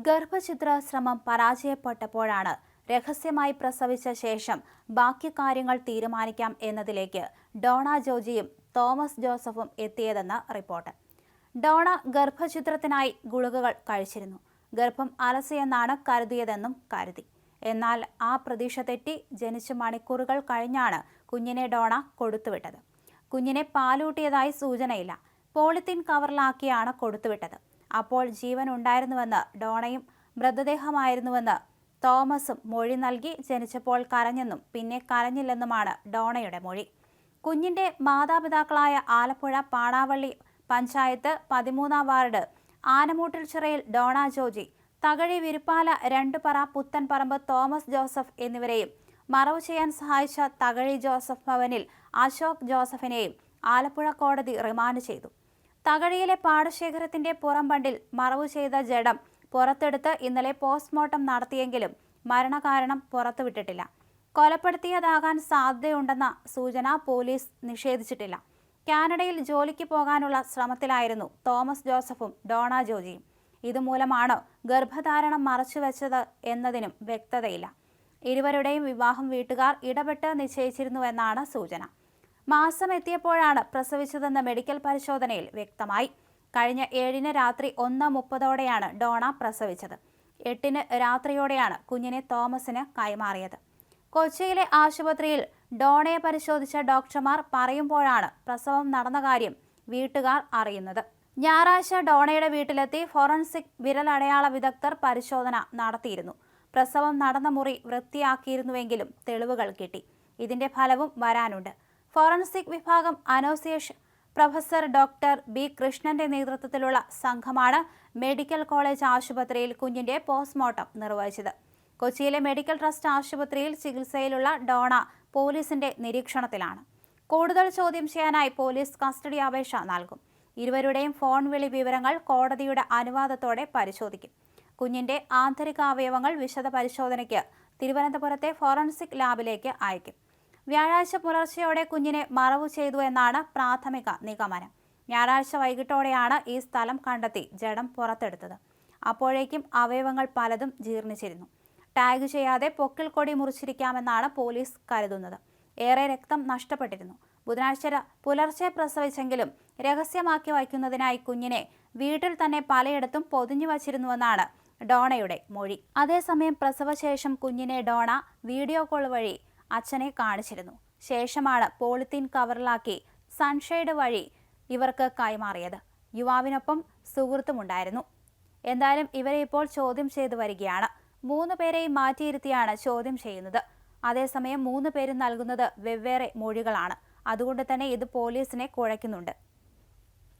ഗർഭഛിദ്ര ശ്രമം പരാജയപ്പെട്ടപ്പോഴാണ് രഹസ്യമായി പ്രസവിച്ച ശേഷം ബാക്കി കാര്യങ്ങൾ തീരുമാനിക്കാം എന്നതിലേക്ക് ഡോണ ജോജിയും തോമസ് ജോസഫും എത്തിയതെന്ന് റിപ്പോർട്ട്. ഡോണ ഗർഭഛിദ്രത്തിനായി ഗുളികകൾ കഴിച്ചിരുന്നു. ഗർഭം അലസിയെന്നാണ് കരുതിയതെന്നും കരുതി. എന്നാൽ ആ പ്രതീക്ഷ തെറ്റി. ജനിച്ച് മണിക്കൂറുകൾ കഴിഞ്ഞാണ് കുഞ്ഞിനെ ഡോണ കൊടുത്തുവിട്ടത്. കുഞ്ഞിനെ പാലൂട്ടിയതായി സൂചനയില്ല. പോളിത്തീൻ കവറിലാക്കിയാണ് കൊടുത്തുവിട്ടത്. അപ്പോൾ ജീവൻ ഉണ്ടായിരുന്നുവെന്ന് ഡോണയും മൃതദേഹമായിരുന്നുവെന്ന് തോമസും മൊഴി നൽകി. ജനിച്ചപ്പോൾ കരഞ്ഞെന്നും പിന്നെ കരഞ്ഞില്ലെന്നുമാണ് ഡോണയുടെ മൊഴി. കുഞ്ഞിന്റെ മാതാപിതാക്കളായ ആലപ്പുഴ പാണാവള്ളി പഞ്ചായത്ത് 13-ാം വാർഡ് ആനമൂട്ടിൽച്ചിറയിൽ ഡോണ ജോജി, തകഴി വിരുപ്പാല രണ്ടുപറ പുത്തൻപറമ്പ് തോമസ് ജോസഫ് എന്നിവരെയും മറവു ചെയ്യാൻ സഹായിച്ച തകഴി ജോസഫ് ഭവനിൽ അശോക് ജോസഫിനെയും ആലപ്പുഴ കോടതി റിമാൻഡ് ചെയ്തു. തകഴിയിലെ പാടശേഖരത്തിന്റെ പുറംബണ്ടിൽ മറവു ചെയ്ത ജഡം പുറത്തെടുത്ത് ഇന്നലെ പോസ്റ്റ്മോർട്ടം നടത്തിയെങ്കിലും മരണകാരണം പുറത്തുവിട്ടിട്ടില്ല. കൊലപ്പെടുത്തിയതാകാൻ സാധ്യതയുണ്ടെന്ന സൂചന പോലീസ് നിഷേധിച്ചിട്ടില്ല. കാനഡയിൽ ജോലിക്ക് പോകാനുള്ള ശ്രമത്തിലായിരുന്നു തോമസ് ജോസഫും ഡോണ ജോജിയും. ഇതുമൂലമാണ് ഗർഭധാരണം മറച്ചുവെച്ചത് എന്നതിനും വ്യക്തതയില്ല. ഇരുവരുടെയും വിവാഹം വീട്ടുകാർ ഇടപെട്ട് നിശ്ചയിച്ചിരുന്നുവെന്നാണ് സൂചന. മാസം എത്തിയപ്പോഴാണ് പ്രസവിച്ചതെന്ന് മെഡിക്കൽ പരിശോധനയിൽ വ്യക്തമായി. കഴിഞ്ഞ 7-ന് രാത്രി 1:30-ഓടെയാണ് ഡോണ പ്രസവിച്ചത്. 8-ന് രാത്രിയോടെയാണ് കുഞ്ഞിനെ തോമസിന് കൈമാറിയത്. കൊച്ചിയിലെ ആശുപത്രിയിൽ ഡോണയെ പരിശോധിച്ച ഡോക്ടർമാർ പറയുമ്പോഴാണ് പ്രസവം നടന്ന കാര്യം വീട്ടുകാർ അറിയുന്നത്. ഞായറാഴ്ച ഡോണയുടെ വീട്ടിലെത്തി ഫോറൻസിക് വിരലടയാള വിദഗ്ധർ പരിശോധന നടത്തിയിരുന്നു. പ്രസവം നടന്ന മുറി വൃത്തിയാക്കിയിരുന്നുവെങ്കിലും തെളിവുകൾ കിട്ടി. ഇതിന്റെ ഫലവും വരാനുണ്ട്. ഫോറൻസിക് വിഭാഗം അസോസിയേറ്റ് പ്രൊഫസർ ഡോക്ടർ ബി കൃഷ്ണന്റെ നേതൃത്വത്തിലുള്ള സംഘമാണ് മെഡിക്കൽ കോളേജ് ആശുപത്രിയിൽ കുഞ്ഞിന്റെ പോസ്റ്റ്മോർട്ടം നിർവഹിച്ചത്. കൊച്ചിയിലെ മെഡിക്കൽ ട്രസ്റ്റ് ആശുപത്രിയിൽ ചികിത്സയിലുള്ള ഡോണ പോലീസിന്റെ നിരീക്ഷണത്തിലാണ്. കൂടുതൽ ചോദ്യം ചെയ്യാനായി പോലീസ് കസ്റ്റഡി അപേക്ഷ നൽകും. ഇരുവരുടെയും ഫോൺ വിളി വിവരങ്ങൾ കോടതിയുടെ അനുവാദത്തോടെ പരിശോധിക്കും. കുഞ്ഞിന്റെ ആന്തരിക അവയവങ്ങൾ വിശദ പരിശോധനയ്ക്ക് തിരുവനന്തപുരത്തെ ഫോറൻസിക് ലാബിലേക്ക് അയക്കും. വ്യാഴാഴ്ച പുലർച്ചെയോടെ കുഞ്ഞിനെ മറവു ചെയ്തു എന്നാണ് പ്രാഥമിക നിഗമനം. ഞായറാഴ്ച വൈകിട്ടോടെയാണ് ഈ സ്ഥലം കണ്ടെത്തി ജഡം പുറത്തെടുത്തത്. അപ്പോഴേക്കും അവയവങ്ങൾ പലതും ജീർണിച്ചിരുന്നു. ടാഗ് ചെയ്യാതെ പൊക്കിൾ കൊടി മുറിച്ചിരിക്കാമെന്നാണ് പോലീസ് കരുതുന്നത്. ഏറെ രക്തം നഷ്ടപ്പെട്ടിരുന്നു. ബുധനാഴ്ച പുലർച്ചെ പ്രസവിച്ചെങ്കിലും രഹസ്യമാക്കി വയ്ക്കുന്നതിനായി കുഞ്ഞിനെ വീട്ടിൽ തന്നെ പലയിടത്തും പൊതിഞ്ഞു വച്ചിരുന്നുവെന്നാണ് ഡോണയുടെ മൊഴി. അതേസമയം പ്രസവശേഷം കുഞ്ഞിനെ ഡോണ വീഡിയോ കോൾ വഴി അച്ഛനെ കാണിച്ചിരുന്നു. ശേഷമാണ് പോളിത്തീൻ കവറിലാക്കി സൺഷെയ്ഡ് വഴി ഇവർക്ക് കൈമാറിയത്. യുവാവിനൊപ്പം സുഹൃത്തുമുണ്ടായിരുന്നു. എന്തായാലും ഇവരെ ഇപ്പോൾ ചോദ്യം ചെയ്തു വരികയാണ്. 3 പേരെയും മാറ്റിയിരുത്തിയാണ് ചോദ്യം ചെയ്യുന്നത്. അതേസമയം 3 പേരും നൽകുന്നത് വെവ്വേറെ മൊഴികളാണ്. അതുകൊണ്ട് തന്നെ ഇത് പോലീസിനെ കുഴയ്ക്കുന്നുണ്ട്.